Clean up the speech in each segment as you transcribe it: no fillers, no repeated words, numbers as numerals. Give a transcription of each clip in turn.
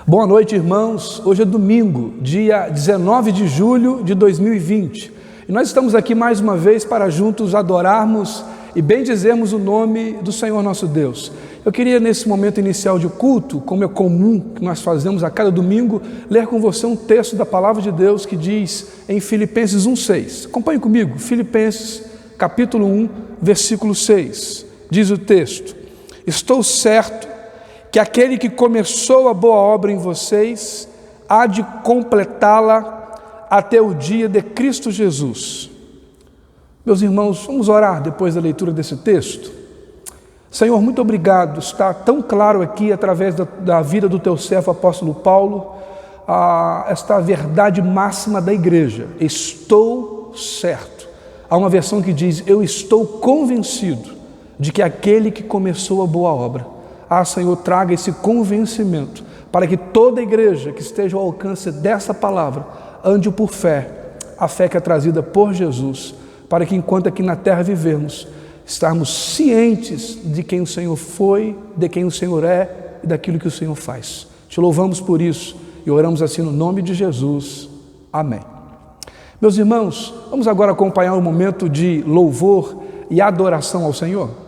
Boa noite, irmãos. Hoje é domingo, dia 19 de julho de 2020. E nós estamos aqui mais uma vez para juntos adorarmos e bendizermos o nome do Senhor nosso Deus. Eu queria, nesse momento inicial de culto, como é comum que nós fazemos a cada domingo, ler com você um texto da Palavra de Deus que diz em Filipenses 1,6. Acompanhe comigo, Filipenses capítulo 1, versículo 6. Diz o texto: estou certo que aquele que começou a boa obra em vocês há de completá-la até o dia de Cristo Jesus. Meus irmãos, vamos orar depois da leitura desse texto? Senhor, muito obrigado, está tão claro aqui através da vida do teu servo apóstolo Paulo, esta verdade máxima da igreja: estou certo. Há uma versão que diz: eu estou convencido de que aquele que começou a boa obra, Senhor, traga esse convencimento para que toda a igreja que esteja ao alcance dessa palavra ande por fé, a fé que é trazida por Jesus, para que enquanto aqui na terra vivermos, estarmos cientes de quem o Senhor foi, de quem o Senhor é e daquilo que o Senhor faz. Te louvamos por isso e oramos assim no nome de Jesus. Amém. Meus irmãos, vamos agora acompanhar um momento de louvor e adoração ao Senhor.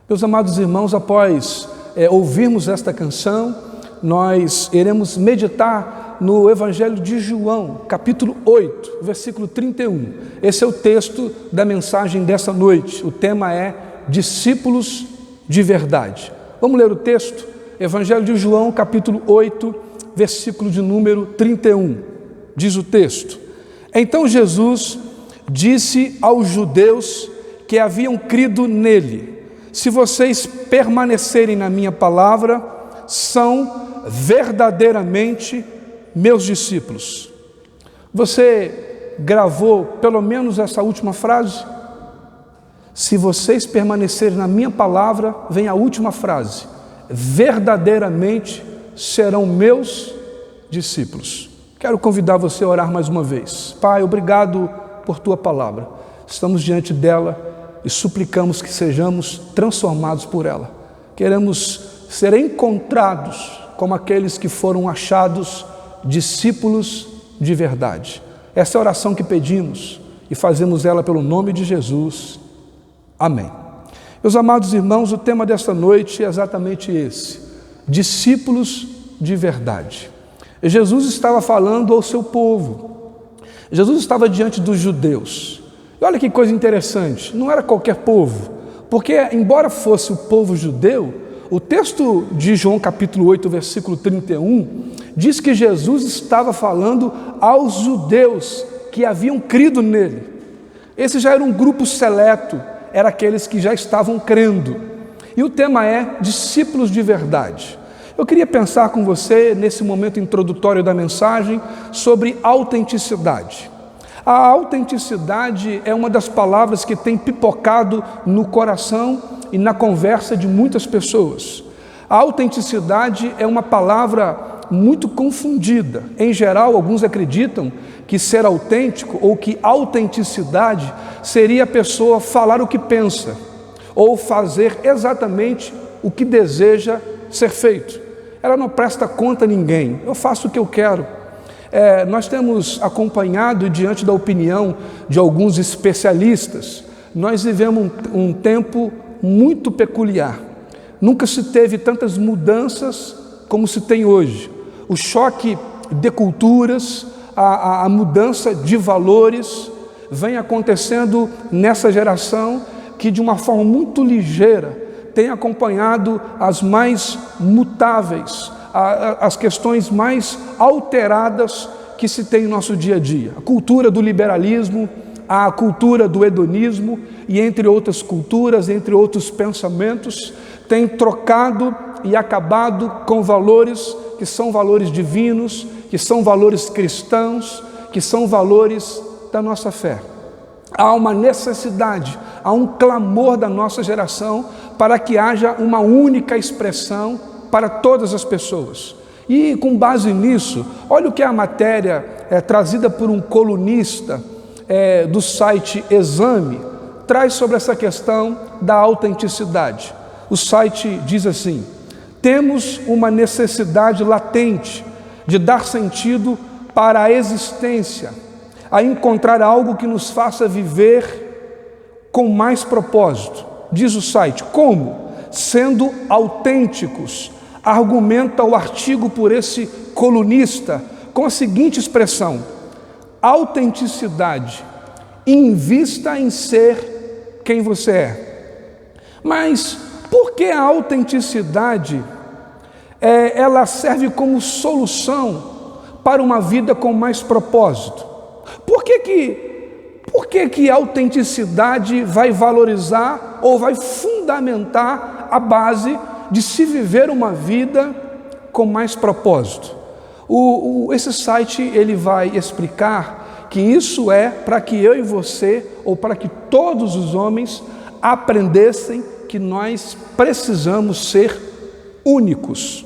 Meus amados irmãos, após ouvirmos esta canção, nós iremos meditar no Evangelho de João, capítulo 8, versículo 31. Esse é o texto da mensagem dessa noite. O tema é discípulos de verdade. Vamos ler o texto? Evangelho de João, capítulo 8, versículo de número 31. Diz o texto: então Jesus disse aos judeus que haviam crido nele: se vocês permanecerem na minha palavra, são verdadeiramente meus discípulos. Você gravou pelo menos essa última frase? Se vocês permanecerem na minha palavra, vem a última frase: verdadeiramente serão meus discípulos. Quero convidar você a orar mais uma vez. Pai, obrigado por tua palavra. Estamos diante dela e suplicamos que sejamos transformados por ela. Queremos ser encontrados como aqueles que foram achados discípulos de verdade. Essa é a oração que pedimos e fazemos ela pelo nome de Jesus. Amém. Meus amados irmãos, o tema desta noite é exatamente esse: discípulos de verdade. Jesus estava falando ao seu povo. Jesus estava diante dos judeus. E olha que coisa interessante, não era qualquer povo, porque embora fosse o povo judeu, o texto de João capítulo 8, versículo 31, diz que Jesus estava falando aos judeus que haviam crido nele. Esse já era um grupo seleto, era aqueles que já estavam crendo. E o tema é discípulos de verdade. Eu queria pensar com você, nesse momento introdutório da mensagem, sobre autenticidade. A autenticidade é uma das palavras que tem pipocado no coração e na conversa de muitas pessoas. A autenticidade é uma palavra muito confundida. Em geral, alguns acreditam que ser autêntico ou que autenticidade seria a pessoa falar o que pensa ou fazer exatamente o que deseja ser feito. Ela não presta conta a ninguém, eu faço o que eu quero. Nós temos acompanhado, diante da opinião de alguns especialistas, nós vivemos um tempo muito peculiar. Nunca se teve tantas mudanças como se tem hoje. O choque de culturas, a mudança de valores vem acontecendo nessa geração que, de uma forma muito ligeira, tem acompanhado as mais mutáveis, as questões mais alteradas que se tem no nosso dia a dia. A cultura do liberalismo, a cultura do hedonismo e entre outras culturas, entre outros pensamentos, tem trocado e acabado com valores que são valores divinos, que são valores cristãos, que são valores da nossa fé. Há uma necessidade, há um clamor da nossa geração para que haja uma única expressão para todas as pessoas. E com base nisso, olha o que a matéria trazida por um colunista do site Exame traz sobre essa questão da autenticidade. O site diz assim: temos uma necessidade latente de dar sentido para a existência, a encontrar algo que nos faça viver com mais propósito. Diz o site, como? Sendo autênticos. Argumenta o artigo por esse colunista com a seguinte expressão: autenticidade, invista em ser quem você é. Mas por que a autenticidade ela serve como solução para uma vida com mais propósito? Por que a autenticidade vai valorizar ou vai fundamentar a base de se viver uma vida com mais propósito? Esse site ele vai explicar que isso é para que eu e você, ou para que todos os homens aprendessem que nós precisamos ser únicos.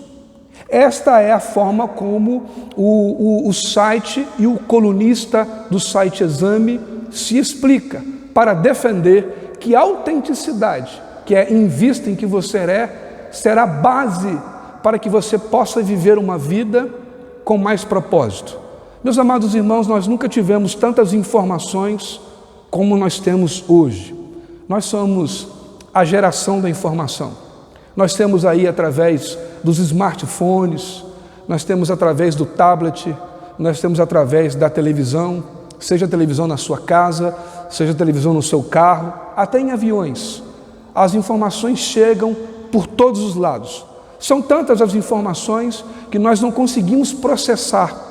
Esta é a forma como o site e o colunista do site Exame se explica para defender que a autenticidade, que é invista em que você é, será base para que você possa viver uma vida com mais propósito. Meus amados irmãos, nós nunca tivemos tantas informações como nós temos hoje. Nós somos a geração da informação. Nós temos aí através dos smartphones, nós temos através do tablet, nós temos através da televisão, seja televisão na sua casa, seja televisão no seu carro, até em aviões. As informações chegam por todos os lados. São tantas as informações que nós não conseguimos processar.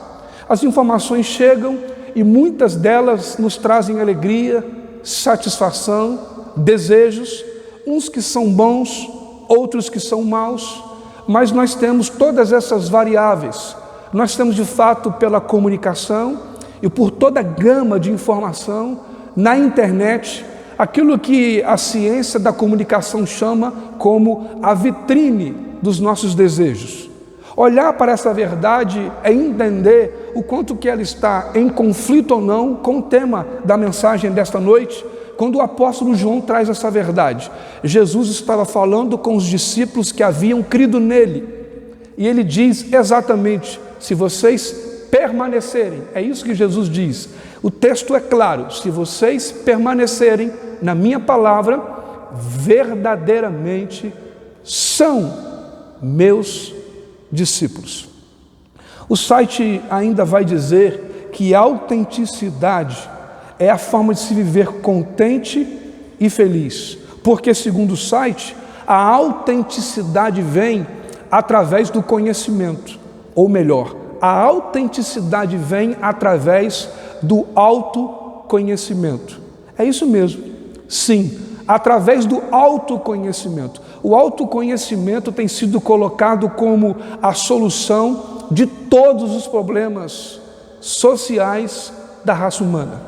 As informações chegam e muitas delas nos trazem alegria, satisfação, desejos, uns que são bons, outros que são maus, mas nós temos todas essas variáveis. nós temos de fato pela comunicação e por toda a gama de informação na internet, aquilo que a ciência da comunicação chama como a vitrine dos nossos desejos. Olhar para essa verdade é entender o quanto que ela está em conflito ou não com o tema da mensagem desta noite, quando o apóstolo João traz essa verdade. Jesus estava falando com os discípulos que haviam crido nele, e ele diz exatamente: se vocês permanecerem, é isso que Jesus diz, o texto é claro, se vocês permanecerem na minha palavra, verdadeiramente são meus discípulos. O site ainda vai dizer que autenticidade é a forma de se viver contente e feliz, porque segundo o site, a autenticidade vem através do conhecimento, ou melhor, a autenticidade vem através do autoconhecimento. É isso mesmo, sim, através do autoconhecimento. O autoconhecimento tem sido colocado como a solução de todos os problemas sociais da raça humana.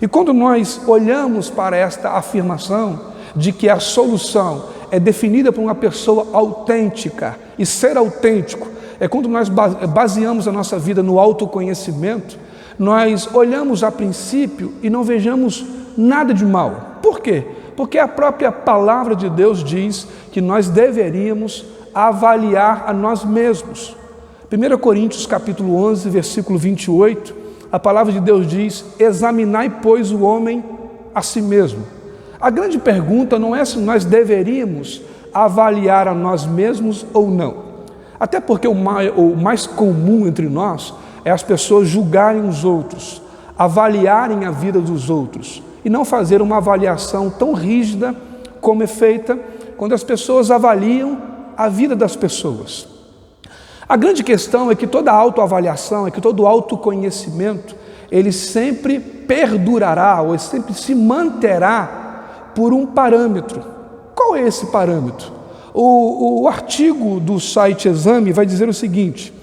E quando nós olhamos para esta afirmação de que a solução é definida por uma pessoa autêntica, e ser autêntico é quando nós baseamos a nossa vida no autoconhecimento, nós olhamos a princípio e não vejamos nada de mal. Por quê? Porque a própria palavra de Deus diz que nós deveríamos avaliar a nós mesmos. 1 Coríntios capítulo 11, versículo 28, a palavra de Deus diz: examinai, pois, o homem a si mesmo. A grande pergunta não é se nós deveríamos avaliar a nós mesmos ou não. Até porque o mais comum entre nós é as pessoas julgarem os outros, avaliarem a vida dos outros, e não fazer uma avaliação tão rígida como é feita quando as pessoas avaliam a vida das pessoas. A grande questão é que toda autoavaliação, é que todo autoconhecimento, ele sempre perdurará, ou sempre se manterá por um parâmetro. Qual é esse parâmetro? O artigo do site Exame vai dizer o seguinte: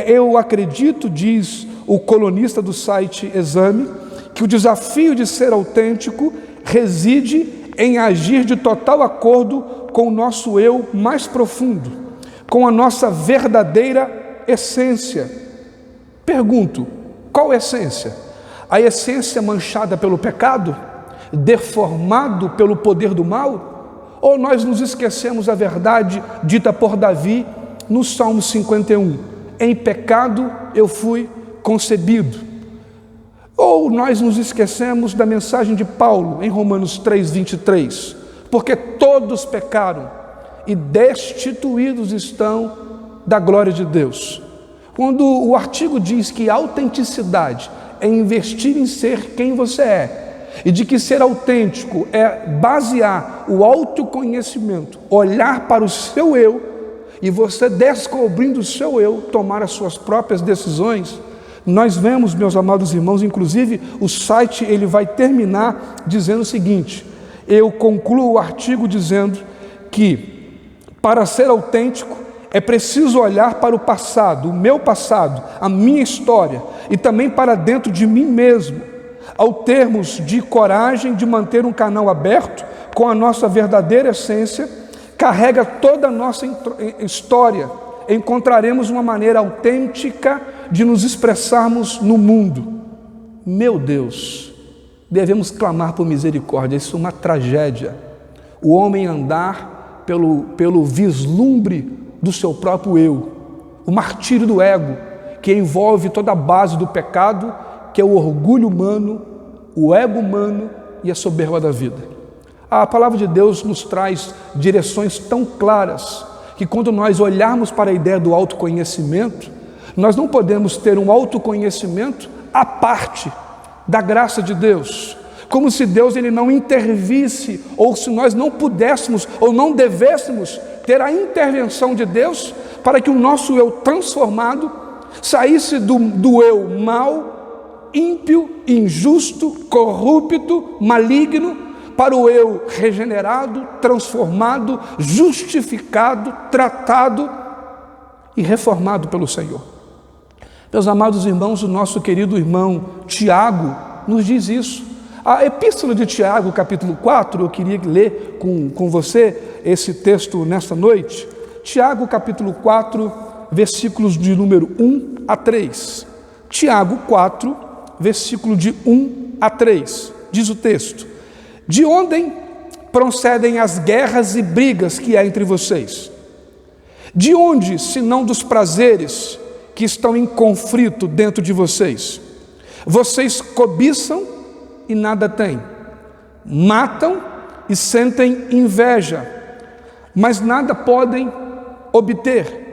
eu acredito, diz o colunista do site Exame, que o desafio de ser autêntico reside em agir de total acordo com o nosso eu mais profundo, com a nossa verdadeira essência. Pergunto, qual essência? A essência manchada pelo pecado? Deformado pelo poder do mal? Ou nós nos esquecemos da verdade dita por Davi no Salmo 51? Em pecado eu fui concebido. Ou nós nos esquecemos da mensagem de Paulo em Romanos 3:23, porque todos pecaram e destituídos estão da glória de Deus. Quando o artigo diz que autenticidade é investir em ser quem você é, e de que ser autêntico é basear o autoconhecimento, olhar para o seu eu, e você, descobrindo o seu eu, tomar as suas próprias decisões, nós vemos, meus amados irmãos, inclusive o site ele vai terminar dizendo o seguinte: eu concluo o artigo dizendo que para ser autêntico é preciso olhar para o passado, o meu passado, a minha história, e também para dentro de mim mesmo, ao termos de coragem de manter um canal aberto com a nossa verdadeira essência, carrega toda a nossa história, encontraremos uma maneira autêntica de nos expressarmos no mundo. Meu Deus, devemos clamar por misericórdia, isso é uma tragédia. O homem andar pelo vislumbre do seu próprio eu, o martírio do ego, que envolve toda a base do pecado, que é o orgulho humano, o ego humano e a soberba da vida. A palavra de Deus nos traz direções tão claras que quando nós olharmos para a ideia do autoconhecimento, nós não podemos ter um autoconhecimento à parte da graça de Deus, como se Deus ele não intervisse, ou se nós não pudéssemos ou não devêssemos ter a intervenção de Deus para que o nosso eu transformado saísse do eu mau, ímpio, injusto, corrupto, maligno, para o eu regenerado, transformado, justificado, tratado e reformado pelo Senhor. Meus amados irmãos, o nosso querido irmão Tiago nos diz isso. A Epístola de Tiago, capítulo 4, eu queria ler com você esse texto nesta noite. Tiago, capítulo 4, versículos de número 1 a 3. Tiago 4, versículo de 1 a 3. Diz o texto: de onde procedem as guerras e brigas que há entre vocês? De onde, senão dos prazeres que estão em conflito dentro de vocês? Vocês cobiçam e nada têm, matam e sentem inveja, mas nada podem obter.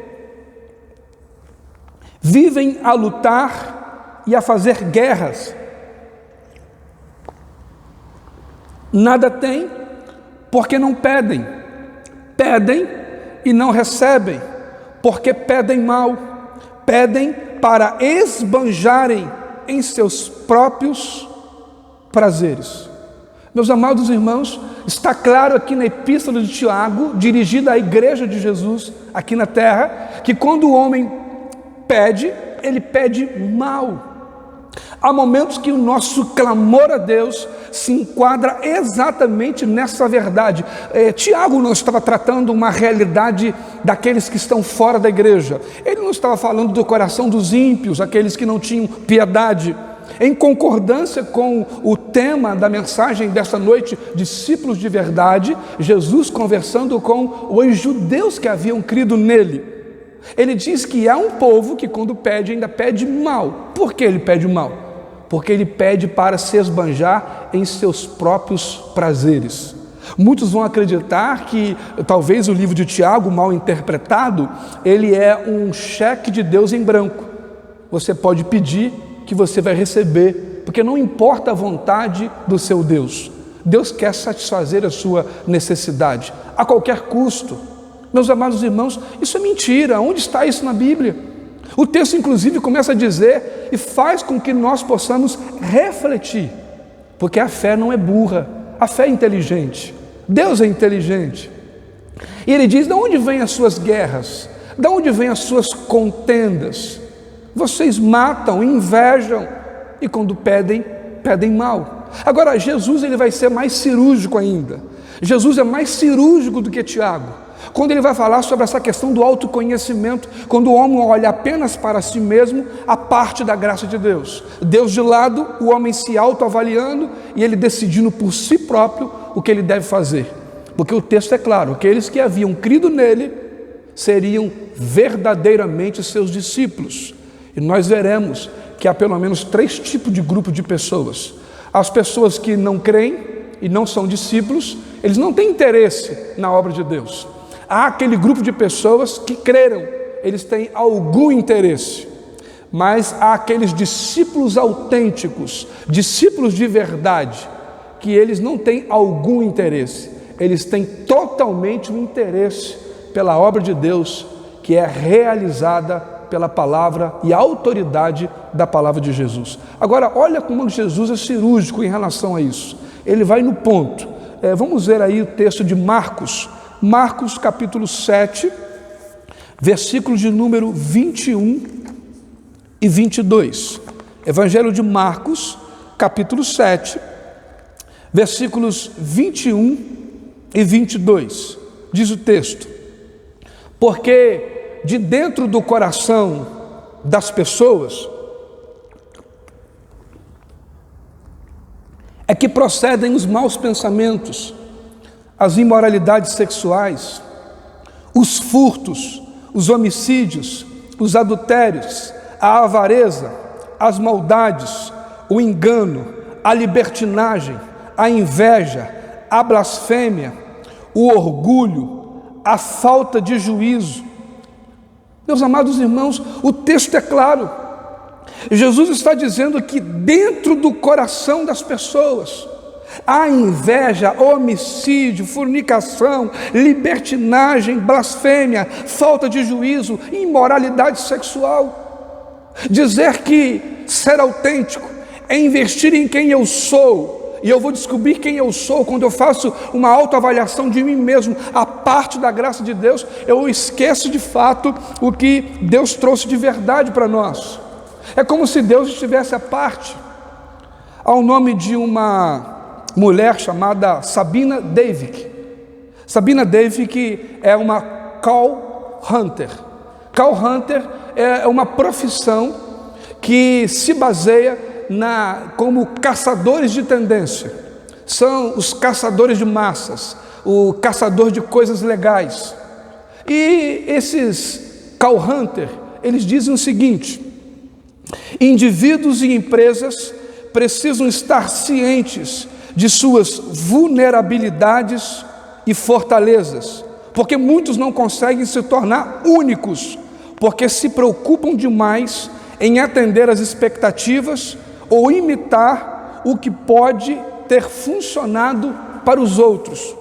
Vivem a lutar e a fazer guerras. Nada têm, porque não pedem. Pedem e não recebem, porque pedem mal. Pedem para esbanjarem em seus próprios prazeres. Meus amados irmãos, está claro aqui na Epístola de Tiago, dirigida à igreja de Jesus aqui na terra, que quando o homem pede, ele pede mal. Há momentos que o nosso clamor a Deus se enquadra exatamente nessa verdade. Tiago não estava tratando uma realidade daqueles que estão fora da igreja. Ele não estava falando do coração dos ímpios, aqueles que não tinham piedade. Em concordância com o tema da mensagem desta noite, discípulos de verdade, Jesus conversando com os judeus que haviam crido nele. Ele diz que há um povo que quando pede, ainda pede mal. Por que ele pede mal? Porque ele pede para se esbanjar em seus próprios prazeres. Muitos vão acreditar que talvez o livro de Tiago, mal interpretado, ele é um cheque de Deus em branco. Você pode pedir que você vai receber, porque não importa a vontade do seu Deus. Deus quer satisfazer a sua necessidade, a qualquer custo. Meus amados irmãos, isso é mentira. Onde está isso na Bíblia? O texto, inclusive, começa a dizer e faz com que nós possamos refletir, porque a fé não é burra, a fé é inteligente. Deus é inteligente. E ele diz: de onde vêm as suas guerras? De onde vêm as suas contendas? Vocês matam, invejam, e quando pedem, pedem mal. Agora, Jesus ele vai ser mais cirúrgico ainda. Jesus é mais cirúrgico do que Tiago, quando ele vai falar sobre essa questão do autoconhecimento, quando o homem olha apenas para si mesmo, a parte da graça de Deus. Deus de lado, o homem se autoavaliando e ele decidindo por si próprio o que ele deve fazer. Porque o texto é claro, aqueles que haviam crido nele seriam verdadeiramente seus discípulos. E nós veremos que há pelo menos 3 tipos de grupo de pessoas. As pessoas que não creem e não são discípulos, eles não têm interesse na obra de Deus. Há aquele grupo de pessoas que creram, eles têm algum interesse. Mas há aqueles discípulos autênticos, discípulos de verdade, que eles não têm algum interesse. Eles têm totalmente um interesse pela obra de Deus, que é realizada pela palavra e a autoridade da palavra de Jesus. Agora, olha como Jesus é cirúrgico em relação a isso. Ele vai no ponto. Vamos ver aí o texto de Marcos. Marcos capítulo 7, versículos de número 21 e 22. Evangelho de Marcos, capítulo 7, versículos 21 e 22. Diz o texto: porque de dentro do coração das pessoas é que procedem os maus pensamentos, as imoralidades sexuais, os furtos, os homicídios, os adultérios, a avareza, as maldades, o engano, a libertinagem, a inveja, a blasfêmia, o orgulho, a falta de juízo. Meus amados irmãos, o texto é claro. Jesus está dizendo que dentro do coração das pessoas há inveja, homicídio, fornicação, libertinagem, blasfêmia, falta de juízo, imoralidade sexual. Dizer que ser autêntico é investir em quem eu sou, e eu vou descobrir quem eu sou quando eu faço uma autoavaliação de mim mesmo, a parte da graça de Deus, eu esqueço de fato o que Deus trouxe de verdade para nós. É como se Deus estivesse à parte. Há o nome de uma mulher chamada Sabina Davik. Sabina Davik é uma cow hunter. Cow hunter é uma profissão que se baseia como caçadores de tendência. São os caçadores de massas, o caçador de coisas legais. E esses cow hunter, eles dizem o seguinte: indivíduos e empresas precisam estar cientes de suas vulnerabilidades e fortalezas, porque muitos não conseguem se tornar únicos, porque se preocupam demais em atender às expectativas ou imitar o que pode ter funcionado para os outros.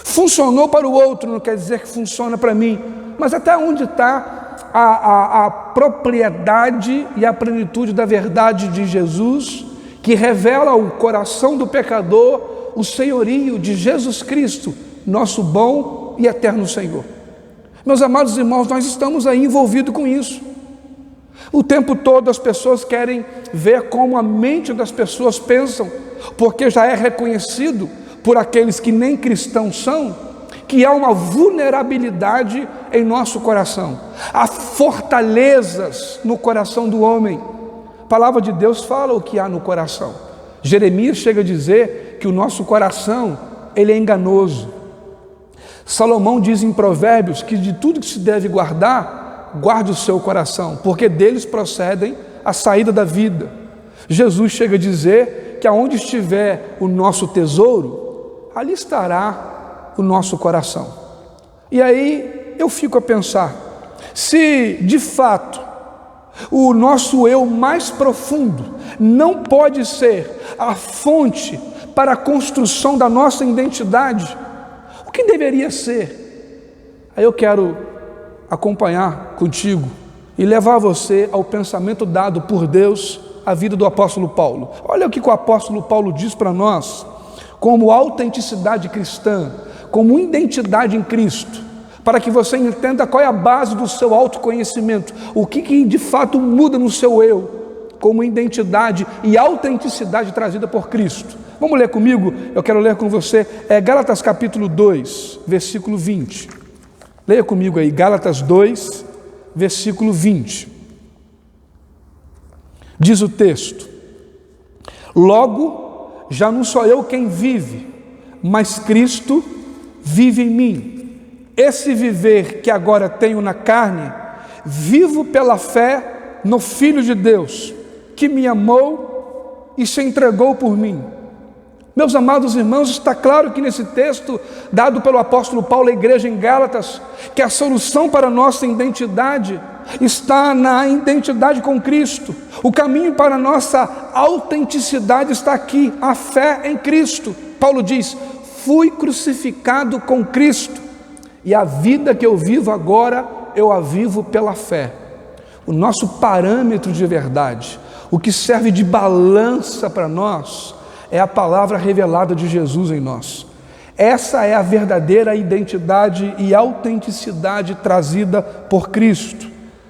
Funcionou para o outro não quer dizer que funciona para mim, mas até onde está a propriedade e a plenitude da verdade de Jesus, que revela o coração do pecador, o senhorio de Jesus Cristo, nosso bom e eterno Senhor. Meus amados irmãos, nós estamos aí envolvidos com isso. O tempo todo as pessoas querem ver como a mente das pessoas pensam, porque já é reconhecido por aqueles que nem cristãos são, que há uma vulnerabilidade em nosso coração. Há fortalezas no coração do homem. A palavra de Deus fala o que há no coração. Jeremias chega a dizer que o nosso coração, ele é enganoso. Salomão diz em Provérbios que de tudo que se deve guardar, guarde o seu coração, porque deles procedem a saída da vida. Jesus chega a dizer que aonde estiver o nosso tesouro, ali estará o nosso coração. E aí eu fico a pensar, se de fato o nosso eu mais profundo não pode ser a fonte para a construção da nossa identidade, o que deveria ser? Aí eu quero acompanhar contigo e levar você ao pensamento dado por Deus à vida do apóstolo Paulo. Olha o que o apóstolo Paulo diz para nós, como autenticidade cristã, como identidade em Cristo, para que você entenda qual é a base do seu autoconhecimento, o que de fato muda no seu eu, como identidade e autenticidade trazida por Cristo. Vamos ler comigo? Eu quero ler com você, Gálatas capítulo 2, versículo 20. Leia comigo aí, Gálatas 2, versículo 20. Diz o texto: logo, já não sou eu quem vive, mas Cristo vive em mim. Esse viver que agora tenho na carne, vivo pela fé no Filho de Deus, que me amou e se entregou por mim. Meus amados irmãos, está claro que nesse texto, dado pelo apóstolo Paulo à igreja em Gálatas, que a solução para a nossa identidade está na identidade com Cristo. O caminho para a nossa autenticidade está aqui, a fé em Cristo. Paulo diz: fui crucificado com Cristo, e a vida que eu vivo agora, eu a vivo pela fé. O nosso parâmetro de verdade, o que serve de balança para nós, é a palavra revelada de Jesus em nós. Essa é a verdadeira identidade e autenticidade trazida por Cristo.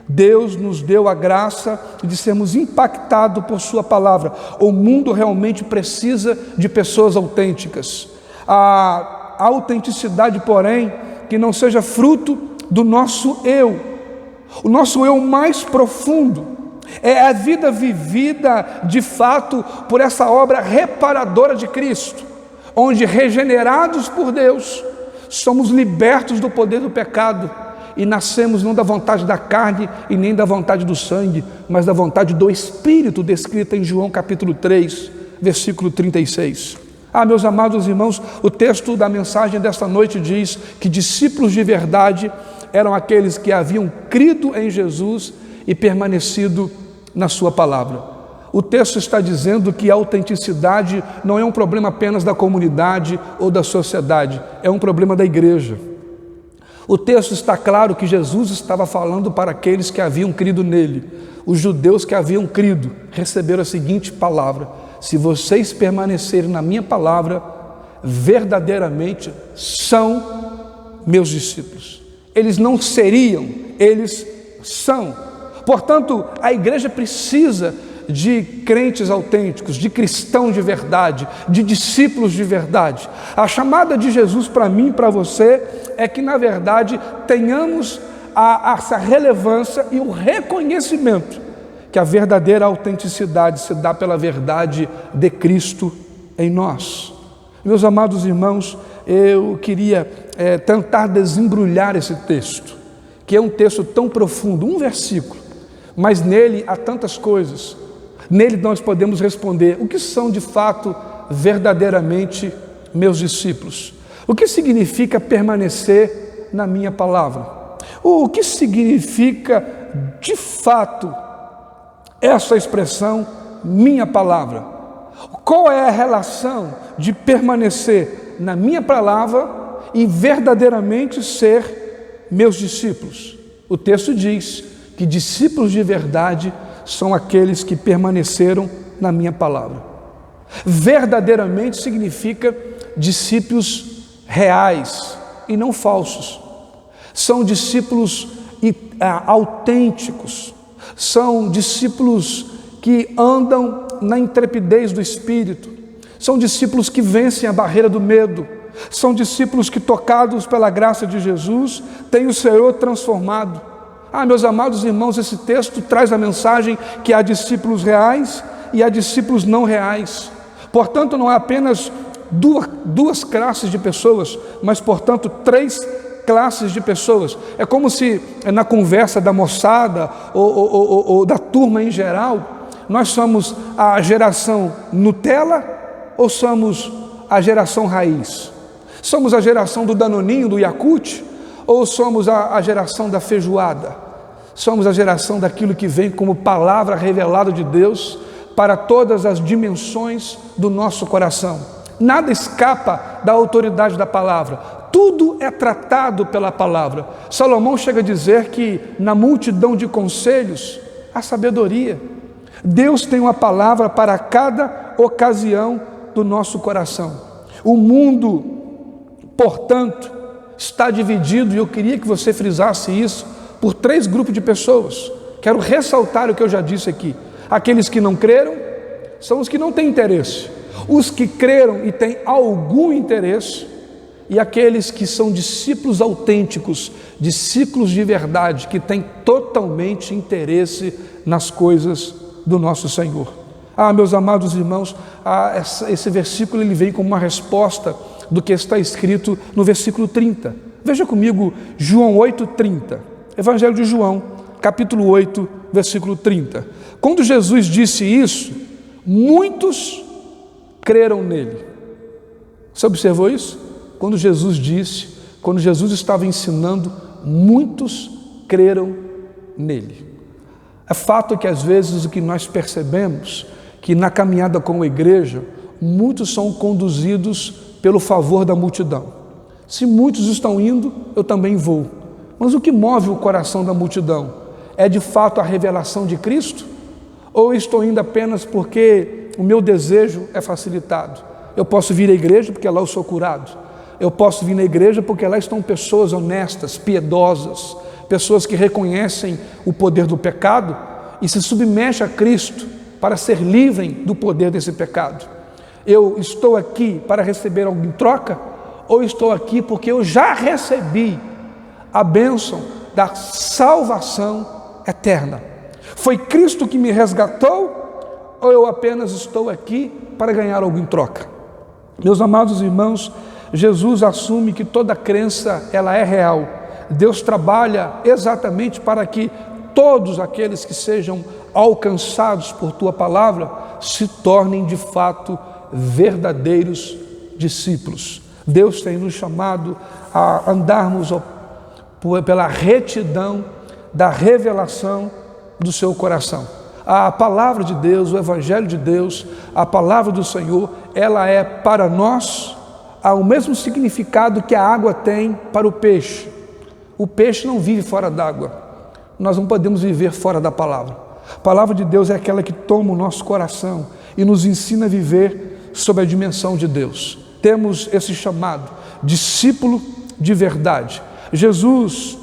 Deus nos deu a graça de sermos impactados por sua palavra. O mundo realmente precisa de pessoas autênticas. A autenticidade, porém, que não seja fruto do nosso eu. O nosso eu mais profundo é a vida vivida de fato por essa obra reparadora de Cristo, onde regenerados por Deus, somos libertos do poder do pecado e nascemos não da vontade da carne e nem da vontade do sangue, mas da vontade do Espírito, descrita em João capítulo 3, versículo 36. Meus amados irmãos, o texto da mensagem desta noite diz que discípulos de verdade eram aqueles que haviam crido em Jesus e permanecido na sua palavra. O texto está dizendo que a autenticidade não é um problema apenas da comunidade ou da sociedade, é um problema da igreja. O texto está claro que Jesus estava falando para aqueles que haviam crido nele. Os judeus que haviam crido receberam a seguinte palavra: se vocês permanecerem na minha palavra, verdadeiramente são meus discípulos. Eles não seriam, eles são. Portanto, a igreja precisa de crentes autênticos, de cristãos de verdade, de discípulos de verdade. A chamada de Jesus para mim e para você é que, na verdade, tenhamos essa relevância e o reconhecimento que a verdadeira autenticidade se dá pela verdade de Cristo em nós. Meus amados irmãos, eu queria tentar desembrulhar esse texto, que é um texto tão profundo, um versículo, mas nele há tantas coisas. Nele nós podemos responder o que são de fato verdadeiramente meus discípulos. O que significa permanecer na minha palavra? O que significa de fato essa expressão, minha palavra? Qual é a relação de permanecer na minha palavra e verdadeiramente ser meus discípulos? O texto diz que discípulos de verdade são aqueles que permaneceram na minha palavra. Verdadeiramente significa discípulos reais e não falsos. São discípulos autênticos, são discípulos que andam na intrepidez do Espírito, são discípulos que vencem a barreira do medo, são discípulos que, tocados pela graça de Jesus, têm o Senhor transformado. Meus amados irmãos, esse texto traz a mensagem que há discípulos reais e há discípulos não reais. Portanto, não há apenas duas classes de pessoas, mas, portanto, 3 classes de pessoas. É como se na conversa da moçada ou da turma em geral, nós somos a geração Nutella ou somos a geração raiz? Somos a geração do Danoninho, do Yakult, ou somos a geração da feijoada? Somos a geração daquilo que vem como palavra revelada de Deus para todas as dimensões do nosso coração. Nada escapa da autoridade da palavra. Tudo é tratado pela palavra. Salomão chega a dizer que na multidão de conselhos há sabedoria. Deus tem uma palavra para cada ocasião do nosso coração. O mundo, portanto, está dividido, e eu queria que você frisasse isso, por 3 grupos de pessoas. Quero ressaltar o que eu já disse aqui. Aqueles que não creram são os que não têm interesse. Os que creram e têm algum interesse, e aqueles que são discípulos autênticos, discípulos de verdade, que têm totalmente interesse nas coisas do nosso Senhor. Meus amados irmãos, esse versículo ele vem como uma resposta do que está escrito no versículo 30. Veja comigo João 8:30, Evangelho de João, capítulo 8, versículo 30. Quando Jesus disse isso, muitos creram nele. Você observou isso? Quando Jesus estava ensinando, muitos creram nele. É fato que às vezes o que nós percebemos, que na caminhada com a igreja, muitos são conduzidos pelo favor da multidão. Se muitos estão indo, eu também vou. Mas o que move o coração da multidão? É de fato a revelação de Cristo? Ou estou indo apenas porque o meu desejo é facilitado? Eu posso vir à igreja porque lá eu sou curado. Eu posso vir na igreja porque lá estão pessoas honestas, piedosas, pessoas que reconhecem o poder do pecado e se submetem a Cristo para ser livre do poder desse pecado. Eu estou aqui para receber algo em troca? Ou estou aqui porque eu já recebi a bênção da salvação eterna? Foi Cristo que me resgatou? Ou eu apenas estou aqui para ganhar algo em troca? Meus amados irmãos, Jesus assume que toda crença ela é real. Deus trabalha exatamente para que todos aqueles que sejam alcançados por tua palavra se tornem de fato verdadeiros discípulos. Deus tem nos chamado a andarmos pela retidão da revelação do seu coração. A palavra de Deus, o Evangelho de Deus, a palavra do Senhor, ela é para nós o mesmo significado que a água tem para o peixe. O peixe não vive fora d'água. Nós não podemos viver fora da palavra. A palavra de Deus é aquela que toma o nosso coração e nos ensina a viver sob a dimensão de Deus. Temos esse chamado, discípulo de verdade. Jesus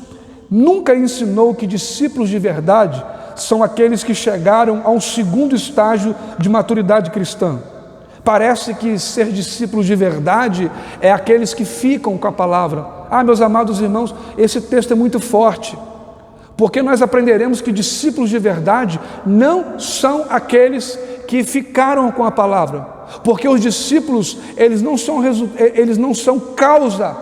nunca ensinou que discípulos de verdade são aqueles que chegaram a um segundo estágio de maturidade cristã. Parece que ser discípulo de verdade é aqueles que ficam com a palavra. Meus amados irmãos, esse texto é muito forte, porque nós aprenderemos que discípulos de verdade não são aqueles que ficaram com a palavra, porque os discípulos, eles não são causa,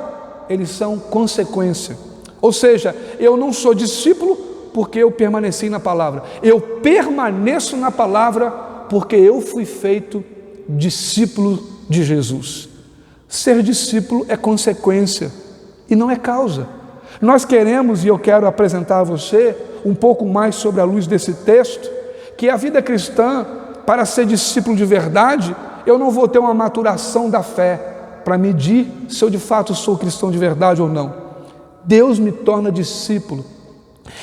eles são consequência. Ou seja, eu não sou discípulo porque eu permaneci na palavra, eu permaneço na palavra porque eu fui feito discípulo de Jesus. Ser discípulo é consequência e não é causa. Nós queremos, e eu quero apresentar a você um pouco mais sobre a luz desse texto, que a vida cristã, para ser discípulo de verdade, eu não vou ter uma maturação da fé para medir se eu de fato sou cristão de verdade ou não. Deus me torna discípulo.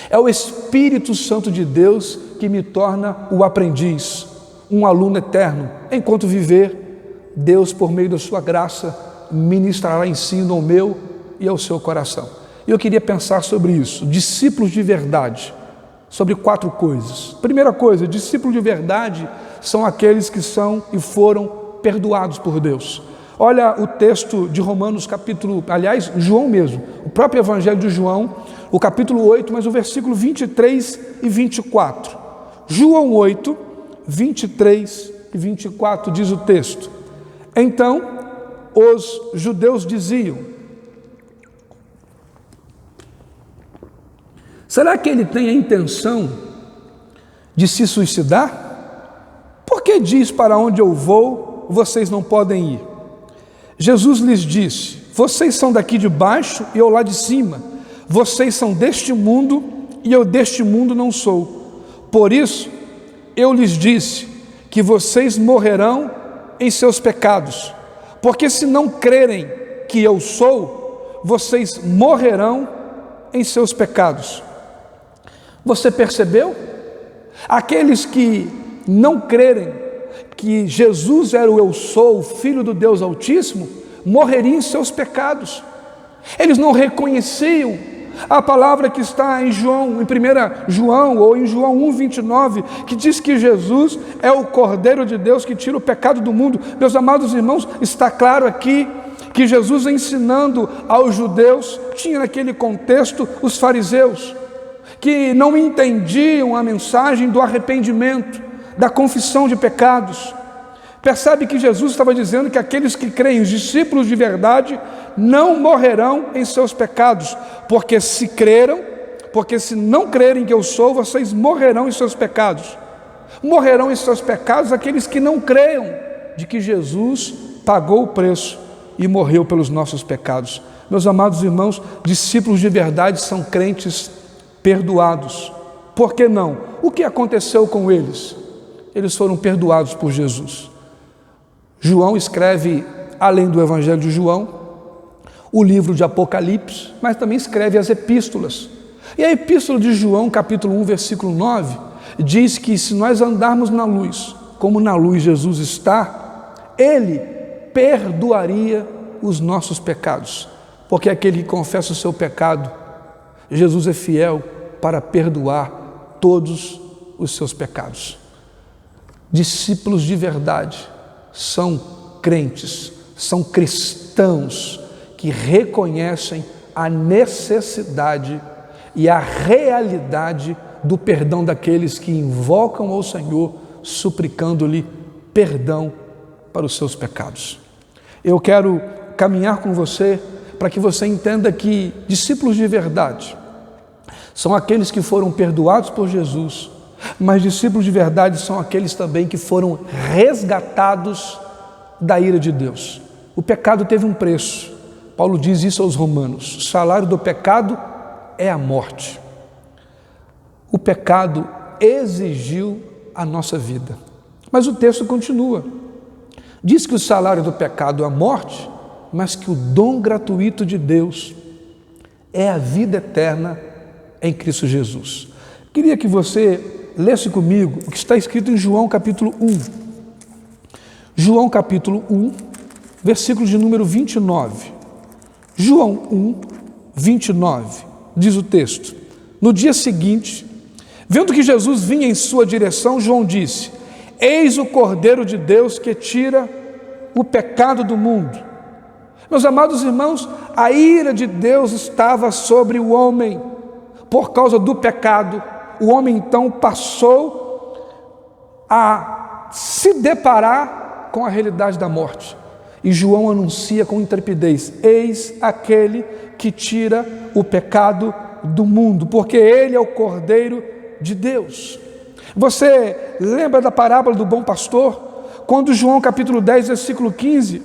É o Espírito Santo de Deus que me torna o aprendiz, um aluno eterno. Enquanto viver, Deus, por meio da sua graça, ministrará ensino ao meu e ao seu coração. E eu queria pensar sobre isso, discípulos de verdade, sobre 4 coisas. Primeira coisa, discípulos de verdade são aqueles que são e foram perdoados por Deus. Olha o texto de Romanos João mesmo, o próprio Evangelho de João, o capítulo 8, mas o versículo 23 e 24. João 8, 23 e 24 diz o texto: Então os judeus diziam: será que ele tem a intenção de se suicidar? Por que diz: para onde eu vou, vocês não podem ir? Jesus lhes disse: vocês são daqui de baixo e eu lá de cima. Vocês são deste mundo e eu deste mundo não sou. Por isso eu lhes disse que vocês morrerão em seus pecados, porque se não crerem que eu sou, vocês morrerão em seus pecados. Você percebeu? Aqueles que não crerem que Jesus era o eu sou, o Filho do Deus Altíssimo, morreriam em seus pecados. Eles não reconheciam a palavra que está em João, em 1 João ou em João 1,29, que diz que Jesus é o Cordeiro de Deus que tira o pecado do mundo. Meus amados irmãos, está claro aqui que Jesus, ensinando aos judeus, tinha naquele contexto os fariseus, que não entendiam a mensagem do arrependimento, da confissão de pecados. Percebe que Jesus estava dizendo que aqueles que creem, os discípulos de verdade, não morrerão em seus pecados, porque se não crerem que eu sou, vocês morrerão em seus pecados. Morrerão em seus pecados aqueles que não creiam de que Jesus pagou o preço e morreu pelos nossos pecados. Meus amados irmãos, discípulos de verdade são crentes perdoados. Por que não? O que aconteceu com eles? Eles foram perdoados por Jesus. João escreve, além do Evangelho de João, o livro de Apocalipse, mas também escreve as epístolas. E a epístola de João, capítulo 1, versículo 9, diz que se nós andarmos na luz, como na luz Jesus está, Ele perdoaria os nossos pecados, porque aquele que confessa o seu pecado, Jesus é fiel para perdoar todos os seus pecados. Discípulos de verdade são crentes, são cristãos que reconhecem a necessidade e a realidade do perdão daqueles que invocam ao Senhor, suplicando-lhe perdão para os seus pecados. Eu quero caminhar com você para que você entenda que discípulos de verdade são aqueles que foram perdoados por Jesus, mas discípulos de verdade são aqueles também que foram resgatados da ira de Deus. O pecado teve um preço. Paulo diz isso aos Romanos: o salário do pecado é a morte. O pecado exigiu a nossa vida. Mas o texto continua. Diz que o salário do pecado é a morte, mas que o dom gratuito de Deus é a vida eterna em Cristo Jesus. Queria que você lesse comigo o que está escrito em João capítulo 1. João capítulo 1, versículo de número 29. João 1, 29, diz o texto: no dia seguinte, Vendo que Jesus vinha em sua direção, João disse: eis o Cordeiro de Deus que tira o pecado do mundo. Meus amados irmãos, a ira de Deus estava sobre o homem por causa do pecado. O homem então passou a se deparar com a realidade da morte. E João anuncia com intrepidez: eis aquele que tira o pecado do mundo, porque ele é o Cordeiro de Deus. Você lembra da parábola do bom pastor? Quando João capítulo 10, versículo 15,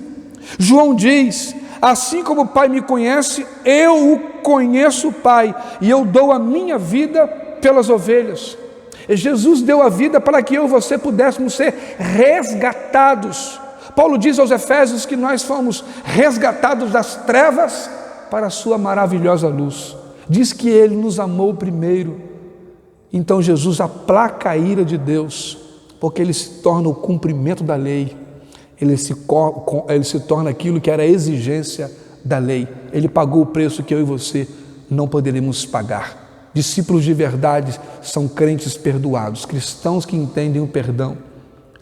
João diz: assim como o Pai me conhece, eu o conheço o Pai, e eu dou a minha vida pelas ovelhas. E Jesus deu a vida para que eu e você pudéssemos ser resgatados. Paulo diz aos Efésios que nós fomos resgatados das trevas para a sua maravilhosa luz. Diz que ele nos amou primeiro. Então Jesus aplaca a ira de Deus, porque ele se torna o cumprimento da lei. Ele se torna aquilo que era a exigência da lei. Ele pagou o preço que eu e você não poderíamos pagar. Discípulos de verdade são crentes perdoados, cristãos que entendem o perdão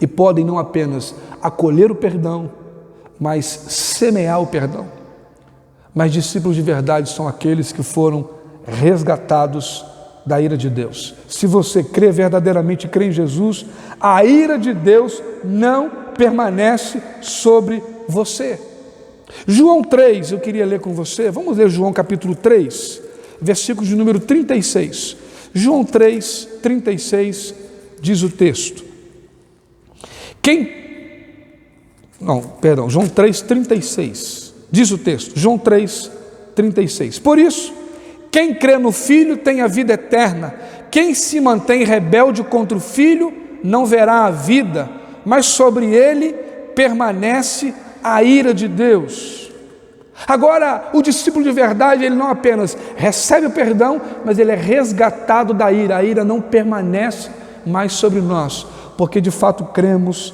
e podem não apenas acolher o perdão, mas semear o perdão. Mas discípulos de verdade são aqueles que foram resgatados da ira de Deus. Se você crê verdadeiramente, crê em Jesus, a ira de Deus não permanece sobre você. João 3, eu queria ler com você. Vamos ler João capítulo 3, versículo de número 36. João 3, 36, diz o texto. João 3, 36. Diz o texto, João 3, 36. Por isso, quem crê no Filho tem a vida eterna. Quem se mantém rebelde contra o Filho não verá a vida, mas sobre ele permanece a ira de Deus. Agora, o discípulo de verdade, ele não apenas recebe o perdão, mas ele é resgatado da ira. A ira não permanece mais sobre nós, porque de fato cremos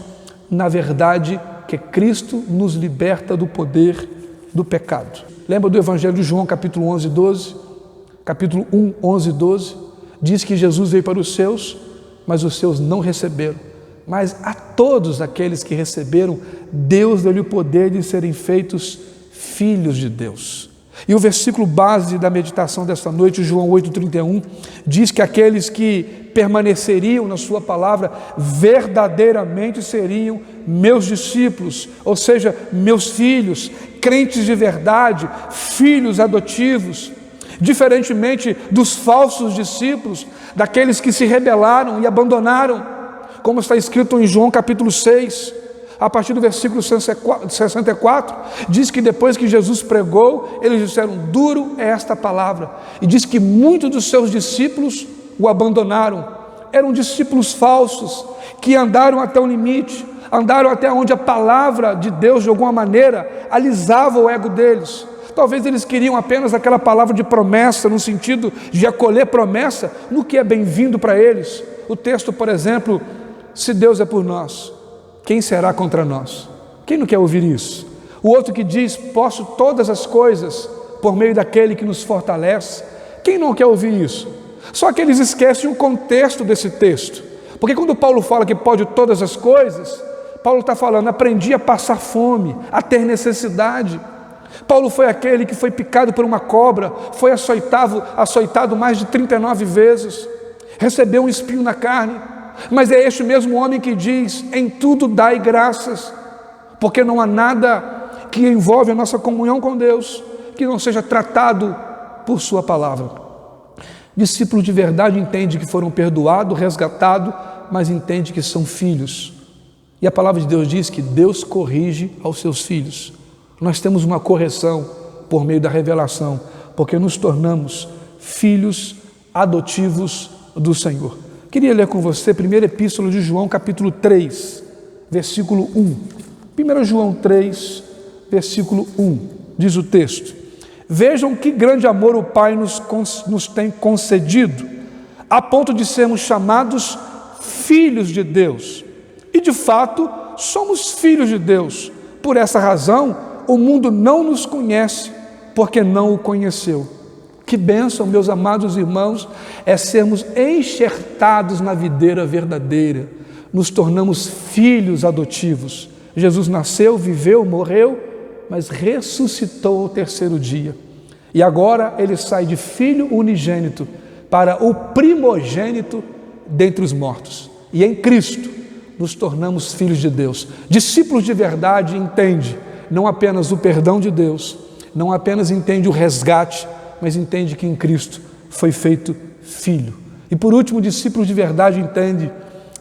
na verdade que Cristo nos liberta do poder do pecado. Lembra do Evangelho de João, capítulo 11, 12? Capítulo 1, 11 e 12, diz que Jesus veio para os seus, mas os seus não receberam. Mas a todos aqueles que receberam, Deus deu-lhe o poder de serem feitos filhos de Deus. E o versículo base da meditação desta noite, João 8,31, diz que aqueles que permaneceriam na sua palavra, verdadeiramente seriam meus discípulos, ou seja, meus filhos, crentes de verdade, filhos adotivos. Diferentemente dos falsos discípulos, daqueles que se rebelaram e abandonaram, como está escrito em João capítulo 6, a partir do versículo 64, diz que depois que Jesus pregou, eles disseram: duro é esta palavra, e diz que muitos dos seus discípulos o abandonaram. Eram discípulos falsos, que andaram até o limite, andaram até onde a palavra de Deus de alguma maneira alisava o ego deles. Talvez eles queriam apenas aquela palavra de promessa, no sentido de acolher promessa no que é bem-vindo para eles. O texto, por exemplo: se Deus é por nós, quem será contra nós? Quem não quer ouvir isso? O outro que diz: posso todas as coisas por meio daquele que nos fortalece. Quem não quer ouvir isso? Só que eles esquecem o contexto desse texto, porque quando Paulo fala que pode todas as coisas, Paulo está falando: aprendi a passar fome, a ter necessidade. Paulo foi aquele que foi picado por uma cobra, foi açoitado mais de 39 vezes, recebeu um espinho na carne, mas é este mesmo homem que diz: em tudo dai graças, porque não há nada que envolve a nossa comunhão com Deus que não seja tratado por sua palavra. Discípulo de verdade entende que foram perdoados, resgatados, mas entende que são filhos. E a palavra de Deus diz que Deus corrige aos seus filhos. Nós temos uma correção por meio da revelação, porque nos tornamos filhos adotivos do Senhor. Queria ler com você a primeira epístola de João, capítulo 3, versículo 1. 1 João 3, versículo 1, diz o texto: vejam que grande amor o Pai nos tem concedido, a ponto de sermos chamados filhos de Deus. E de fato, somos filhos de Deus. Por essa razão, o mundo não nos conhece, porque não o conheceu. Que bênção, meus amados irmãos, é sermos enxertados na videira verdadeira. Nos tornamos filhos adotivos. Jesus nasceu, viveu, morreu, mas ressuscitou ao terceiro dia. E agora ele sai de filho unigênito para o primogênito dentre os mortos. E em Cristo nos tornamos filhos de Deus. Discípulos de verdade entende não apenas o perdão de Deus, não apenas entende o resgate, mas entende que em Cristo foi feito filho. E por último, discípulos de verdade entende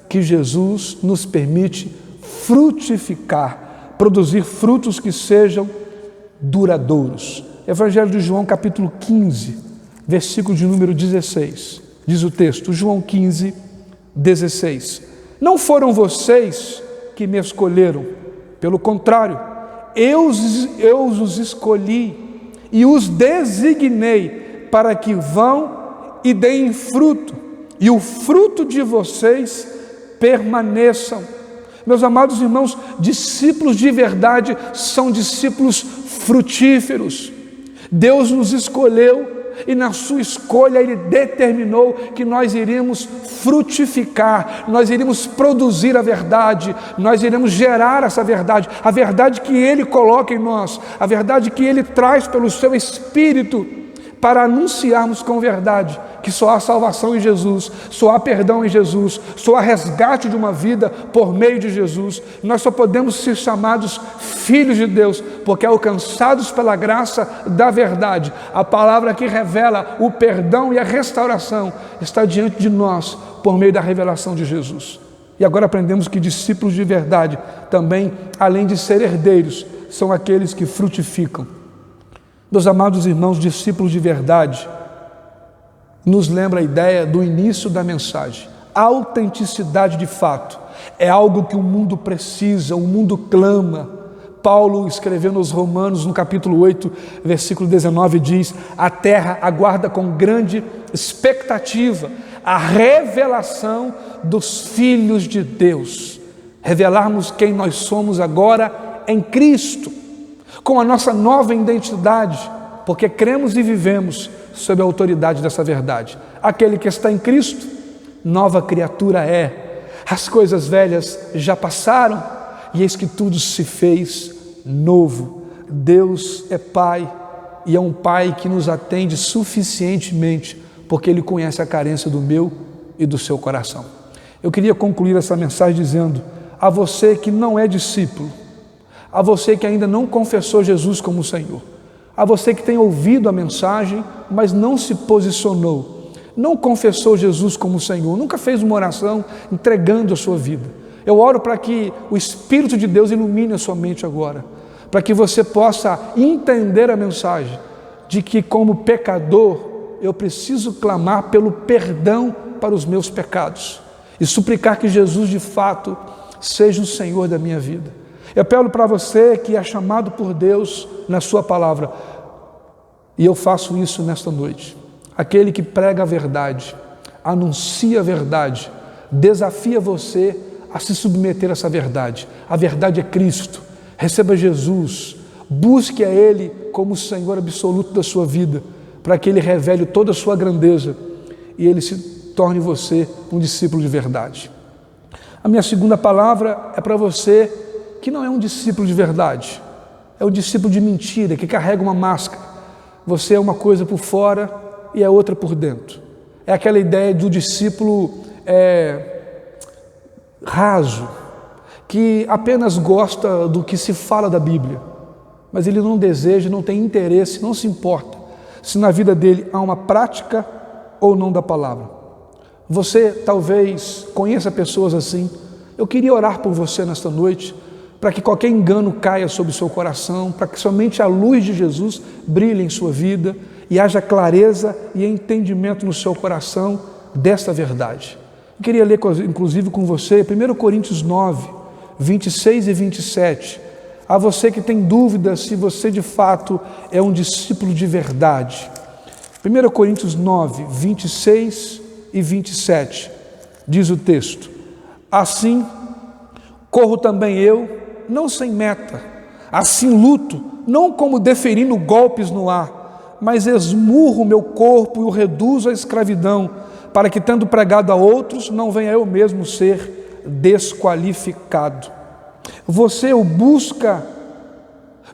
que Jesus nos permite frutificar, produzir frutos que sejam duradouros. Evangelho de João, capítulo 15, versículo de número 16. Diz o texto, João 15, 16. Não foram vocês que me escolheram, pelo contrário, eu os escolhi e os designei para que vão e deem fruto, e o fruto de vocês permaneçam. Meus amados irmãos, discípulos de verdade são discípulos frutíferos. Deus nos escolheu e na sua escolha Ele determinou que nós iríamos frutificar, nós iríamos produzir a verdade, nós iremos gerar essa verdade, a verdade que Ele coloca em nós, a verdade que Ele traz pelo seu Espírito, para anunciarmos com verdade que só há salvação em Jesus, só há perdão em Jesus, só há resgate de uma vida por meio de Jesus. Nós só podemos ser chamados filhos de Deus, porque alcançados pela graça da verdade, a palavra que revela o perdão e a restauração está diante de nós por meio da revelação de Jesus. E agora aprendemos que discípulos de verdade também, além de ser herdeiros, são aqueles que frutificam. Meus amados irmãos, discípulos de verdade, nos lembra a ideia do início da mensagem. A autenticidade de fato é algo que o mundo precisa, o mundo clama. Paulo, escrevendo aos Romanos, no capítulo 8, versículo 19, diz: a terra aguarda com grande expectativa a revelação dos filhos de Deus. Revelarmos quem nós somos agora em Cristo, com a nossa nova identidade, porque cremos e vivemos sob a autoridade dessa verdade. Aquele que está em Cristo, nova criatura é. As coisas velhas já passaram e eis que tudo se fez novo. Deus é Pai e é um Pai que nos atende suficientemente, porque Ele conhece a carência do meu e do seu coração. Eu queria concluir essa mensagem dizendo a você que não é discípulo, a você que ainda não confessou Jesus como Senhor, a você que tem ouvido a mensagem, mas não se posicionou, não confessou Jesus como Senhor, nunca fez uma oração entregando a sua vida. Eu oro para que o Espírito de Deus ilumine a sua mente agora, para que você possa entender a mensagem de que, como pecador, eu preciso clamar pelo perdão para os meus pecados e suplicar que Jesus, de fato, seja o Senhor da minha vida. Eu apelo para você que é chamado por Deus na sua palavra, e eu faço isso nesta noite. Aquele que prega a verdade, anuncia a verdade, desafia você a se submeter a essa verdade. A verdade é Cristo. Receba Jesus, busque a Ele como o Senhor absoluto da sua vida, para que Ele revele toda a sua grandeza e Ele se torne você um discípulo de verdade. A minha segunda palavra é para você que não é um discípulo de verdade, é um discípulo de mentira, que carrega uma máscara. Você é uma coisa por fora e é outra por dentro. É aquela ideia do discípulo raso, que apenas gosta do que se fala da Bíblia, mas ele não deseja, não tem interesse, não se importa se na vida dele há uma prática ou não da palavra. Você talvez conheça pessoas assim. Eu queria orar por você nesta noite, para que qualquer engano caia sobre o seu coração, para que somente a luz de Jesus brilhe em sua vida e haja clareza e entendimento no seu coração desta verdade. Eu queria ler, inclusive, com você 1 Coríntios 9, 26 e 27. A você que tem dúvida se você de fato é um discípulo de verdade. 1 Coríntios 9, 26 e 27, diz o texto: assim corro também eu, não sem meta, assim luto, não como deferindo golpes no ar, mas esmurro o meu corpo e o reduzo à escravidão, para que, tendo pregado a outros, não venha eu mesmo ser desqualificado. Você o busca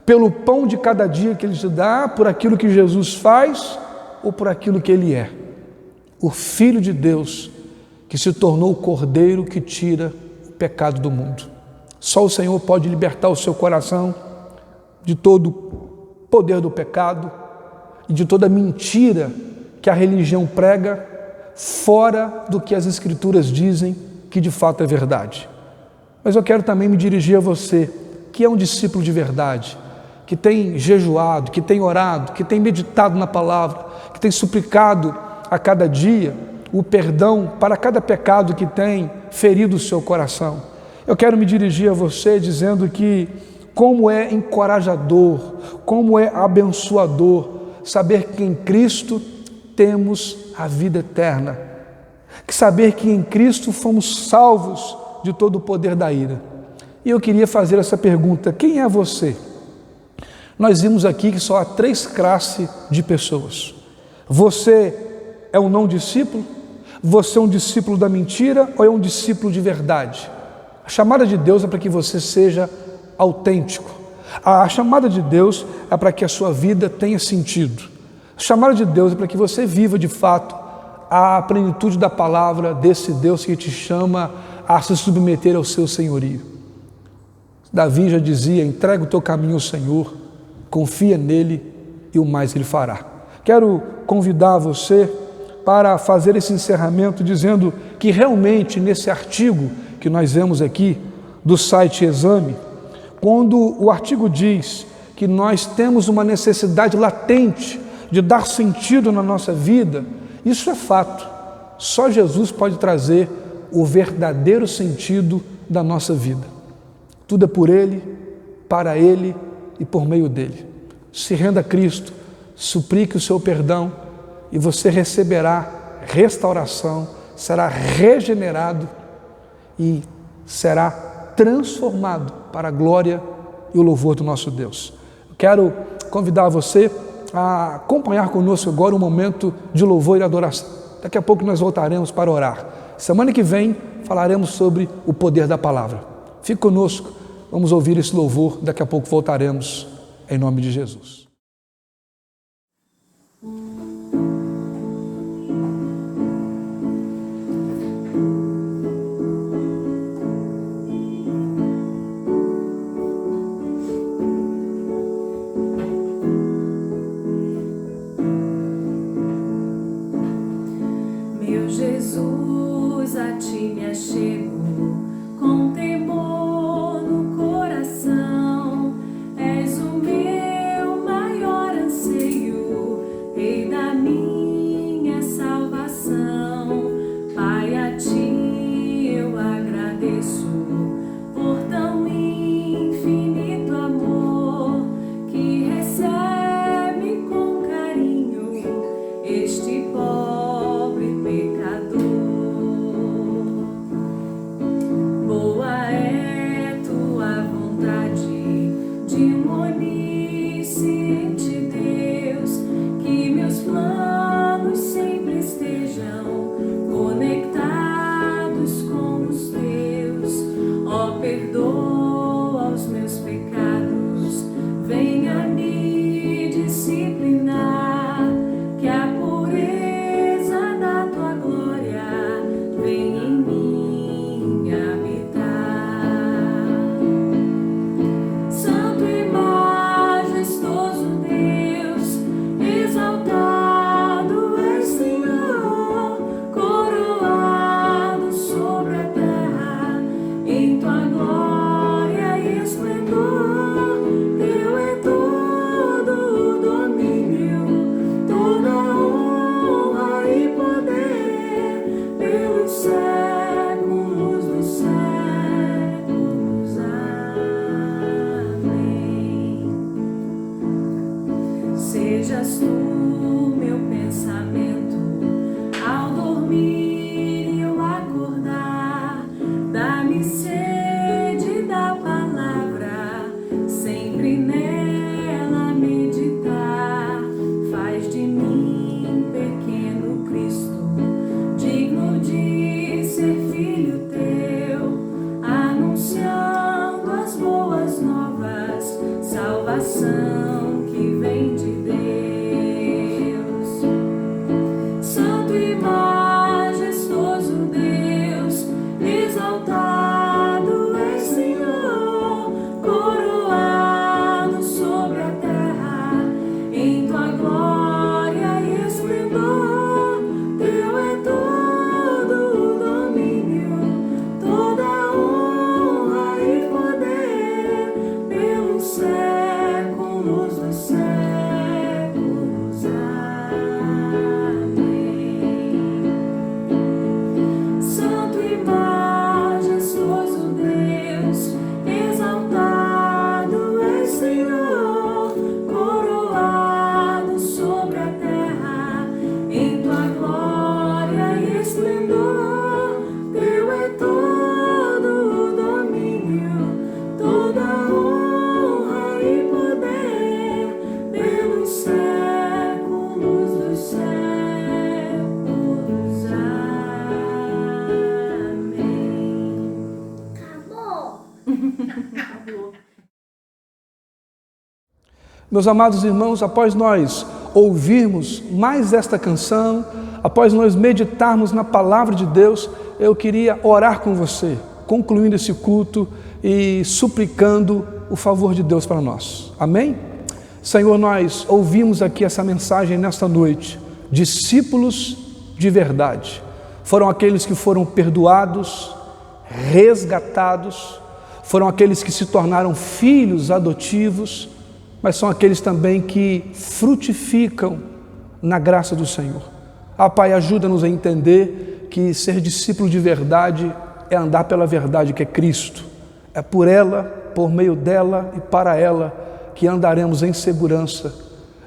pelo pão de cada dia que Ele te dá, por aquilo que Jesus faz ou por aquilo que Ele é? O Filho de Deus que se tornou o Cordeiro que tira o pecado do mundo. Só o Senhor pode libertar o seu coração de todo o poder do pecado e de toda mentira que a religião prega, fora do que as Escrituras dizem que de fato é verdade. Mas eu quero também me dirigir a você, que é um discípulo de verdade, que tem jejuado, que tem orado, que tem meditado na palavra, que tem suplicado a cada dia o perdão para cada pecado que tem ferido o seu coração. Eu quero me dirigir a você dizendo que como é encorajador, como é abençoador saber que em Cristo temos a vida eterna, que saber que em Cristo fomos salvos de todo o poder da ira. E eu queria fazer essa pergunta: quem é você? Nós vimos aqui que só há 3 classes de pessoas. Você é um não discípulo? Você é um discípulo da mentira ou é um discípulo de verdade? A chamada de Deus é para que você seja autêntico. A chamada de Deus é para que a sua vida tenha sentido. A chamada de Deus é para que você viva de fato a plenitude da palavra desse Deus que te chama a se submeter ao seu senhorio. Davi já dizia: entrega o teu caminho ao Senhor, confia nele e o mais ele fará. Quero convidar você para fazer esse encerramento dizendo que realmente nesse artigo que nós vemos aqui do site Exame, quando o artigo diz que nós temos uma necessidade latente de dar sentido na nossa vida, isso é fato. Só Jesus pode trazer o verdadeiro sentido da nossa vida. Tudo é por Ele, para Ele e por meio dEle. Se renda a Cristo, suplique o seu perdão e você receberá restauração, será regenerado e será transformado para a glória e o louvor do nosso Deus. Quero convidar você a acompanhar conosco agora um momento de louvor e adoração. Daqui a pouco nós voltaremos para orar. Semana que vem falaremos sobre o poder da palavra. Fique conosco, vamos ouvir esse louvor, daqui a pouco voltaremos, em nome de Jesus. Jesus, a ti me achego com temor no coração. És o meu maior anseio, Rei da minha salvação. Pai, a ti eu agradeço por tão infinito amor que recebe com carinho este pobre pecador. Boa é tua vontade de um onisciente Deus, que meus planos sempre estejam conectados com os teus. Ó salvação que vem de Deus. Santo e majestoso Deus, exaltado és, Senhor, coroado sobre a terra, em tua glória e esplendor. Teu é todo o domínio, toda a honra e poder, pelos séculos dos séculos. Amém. Santo e majestoso Deus, exaltado és, Senhor, coroado sobre a terra, em tua glória e esplendor. Teu é todo o domínio, toda a honra e poder, pelos séculos dos séculos. Amém. Acabou. Meus amados irmãos, após nós ouvirmos mais esta canção, após nós meditarmos na palavra de Deus, eu queria orar com você, concluindo esse culto e suplicando o favor de Deus para nós. Amém? Senhor, nós ouvimos aqui essa mensagem nesta noite. Discípulos de verdade foram aqueles que foram perdoados, resgatados, foram aqueles que se tornaram filhos adotivos, mas são aqueles também que frutificam na graça do Senhor. Pai, ajuda-nos a entender que ser discípulo de verdade é andar pela verdade que é Cristo. É por ela, por meio dela e para ela que andaremos em segurança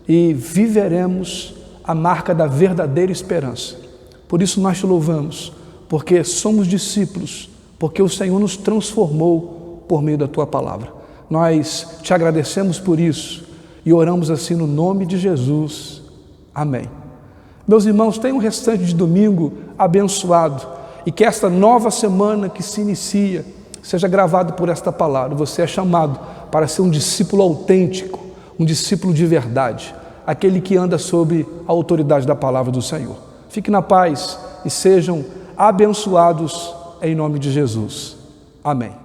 e viveremos a marca da verdadeira esperança. Por isso nós te louvamos, porque somos discípulos, porque o Senhor nos transformou por meio da tua palavra. Nós te agradecemos por isso e oramos assim no nome de Jesus. Amém. Meus irmãos, tenham um restante de domingo abençoado e que esta nova semana que se inicia seja gravado por esta palavra. Você é chamado para ser um discípulo autêntico, um discípulo de verdade, aquele que anda sob a autoridade da palavra do Senhor. Fique na paz e sejam abençoados em nome de Jesus. Amém.